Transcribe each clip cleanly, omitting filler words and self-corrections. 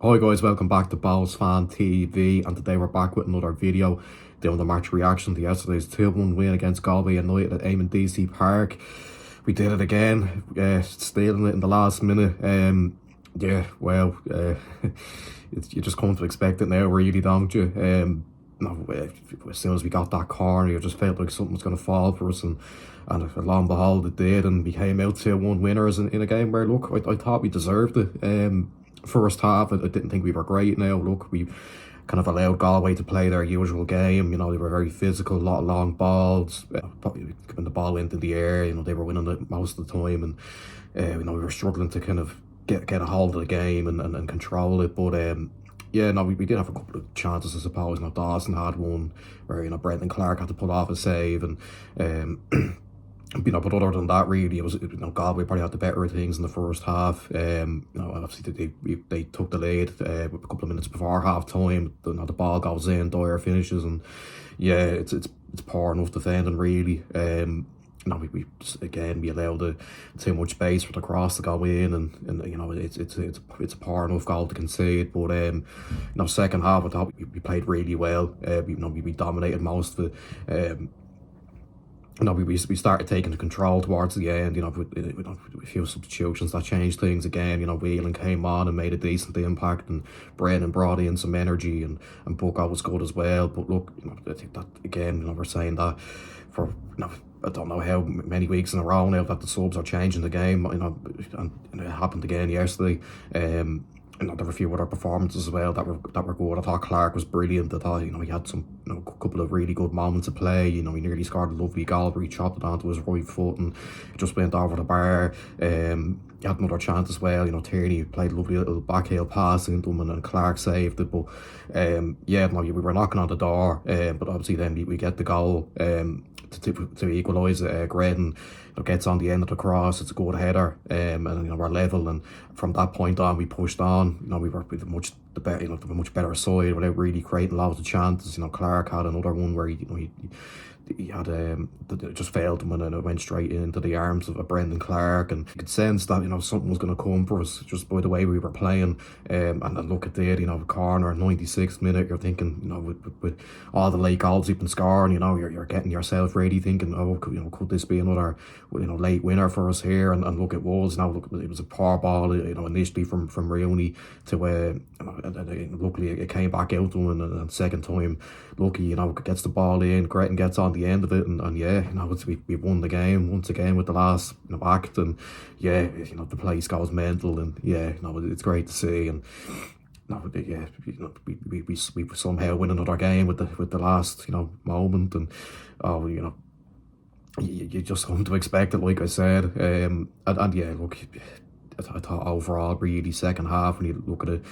Hi guys, welcome back to Balls Fan TV, and today we're back with another video doing the match reaction to yesterday's 2-1 win against Galway United at Eamon DC Park. We did it again, stealing it in the last minute. Yeah, well, you just come to expect it now, really, don't you? No, as soon as we got that corner, you just felt like something was going to fall for us, and lo and behold, it did, and we came out 2-1 winners in a game where, look, I thought we deserved it. First half, I didn't think we were great. Now, look, we kind of allowed Galway to play their usual game. You know, they were very physical, a lot of long balls, probably giving the ball into the air. You know, they were winning it most of the time, and you know, we were struggling to kind of get a hold of the game and control it. But yeah, no, we did have a couple of chances, I suppose. You know, Dawson had one where, you know, Brendan Clark had to pull off a save, and you know, but other than that, really, it was, you know, Galway probably had the better of things in the first half. You know, obviously they took the lead a couple of minutes before half time. You know, the ball goes in, Dwyer finishes, and yeah, it's poor enough defending, really. You know, we just, again, we allowed too much space for the cross to go in, and you know, it's a poor enough goal to concede. But you know, second half, I thought we played really well. You know, we dominated most of it. You know, we started taking the control towards the end, you know, with a few substitutions that changed things again. You know, Whelan came on and made a decent impact, and Brennan brought in some energy, and Bucko was good as well. But look, you know, I think that, again, you know, we're saying that for, you know, I don't know how many weeks in a row now that the subs are changing the game, you know, and it happened again yesterday. You know, there were a few other performances as well that were good. I thought Clark was brilliant. I thought, you know, he had some, you know, a couple of really good moments of play. You know, he nearly scored a lovely goal where he chopped it onto his right foot and it just went over the bar. He had another chance as well. You know, Tierney played a lovely little backheel pass into him, and Clark saved it. But yeah, no, we were knocking on the door. But obviously then we get the goal to equalise it. Graydon, you know, gets on the end of the cross. It's a good header, and you know, we're level. And from that point on, we pushed on. You know, we were with much better side without really creating loads of chances. You know, Clark had another one where he had it just failed him, and then it went straight into the arms of Brendan Clark, and you could sense that, you know, something was going to come for us just by the way we were playing. And look at that, you know, corner, 96th minute, you're thinking, you know, with all the late goals you've been scoring, you know, you're getting yourself ready, thinking, oh, you know, could this be another, you know, late winner for us here? And look, it was. Now look, it was a poor ball, you know, initially from Rooney to you know, and luckily it came back out to him, and second time, lucky, you know, gets the ball in, Gretton gets on the end of it, and yeah, you know, we won the game once again with the last, you know, act, and yeah, you know, the place goes mental, and yeah, you know, it's great to see. And no, yeah, you know, we somehow win another game with the last, you know, moment, and oh, you know, you just come to expect it, like I said. And yeah, look, I thought overall, really, second half, when you look at it,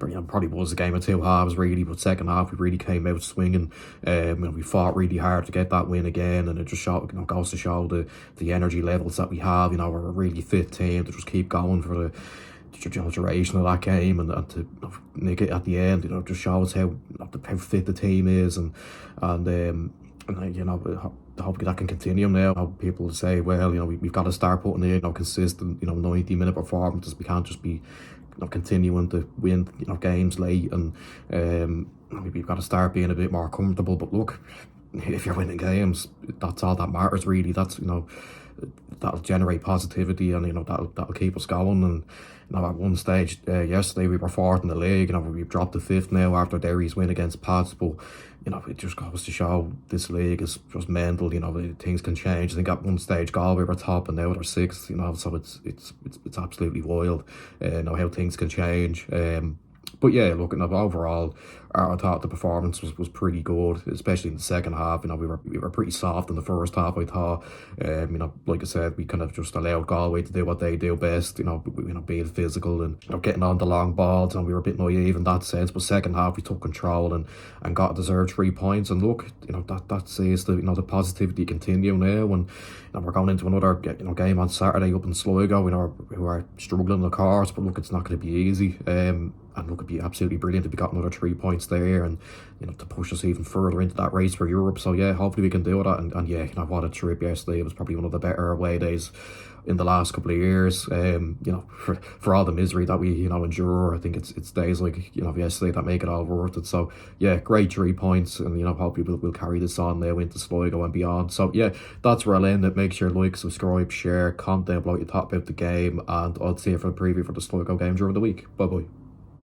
you know, probably was a game of two halves, really, but second half we really came out swinging. You know, we fought really hard to get that win again, and it just you know, goes to show the energy levels that we have. You know, we're a really fit team to just keep going for the duration of that game, and to, you know, nick it at the end. You know, just shows how fit the team is, and you know, hopefully that can continue now. People say, well, you know, we've got to start putting in, you know, consistent, you know, 90-minute performances. We can't just be, you know, continuing to win, you know, games late, and we've got to start being a bit more comfortable. But look, if you're winning games, that's all that matters, really. That's, you know, that'll generate positivity, and you know, that'll keep us going. And you know, at one stage yesterday we were fourth in the league. You know, we've dropped to fifth now after Derry's win against Pats, but you know, it just goes to show this league is just mental. You know, things can change. I think at one stage Galway were top, and now they're sixth. You know, so it's absolutely wild. You know, how things can change. But yeah, looking at overall, I thought the performance was pretty good, especially in the second half. You know, we were pretty soft in the first half, I thought. You know, like I said, we kind of just allowed Galway to do what they do best. You know, being physical and, you know, getting on the long balls, and we were a bit naive in that sense. But second half, we took control and got deserved 3 points. And look, you know, that says the, you know, the positivity continue now. And you know, we're going into another, you know, game on Saturday up in Sligo. You know, who are struggling, of course, but look, it's not going to be easy. And look, it'd be absolutely brilliant if we got another 3 points points there, and to push us even further into that race for Europe. So yeah, hopefully we can do that. And yeah, what a trip yesterday. It was probably one of the better away days in the last couple of years. For all the misery that we endure, I think it's days like yesterday that make it all worth it. So yeah, great 3 points, and hopefully we'll carry this on now into Sligo and beyond. So yeah, that's where I'll end it. Make sure like, subscribe, share, comment down below what you thought about the game, and I'll see you for the preview for the Sligo game during the week. Bye bye.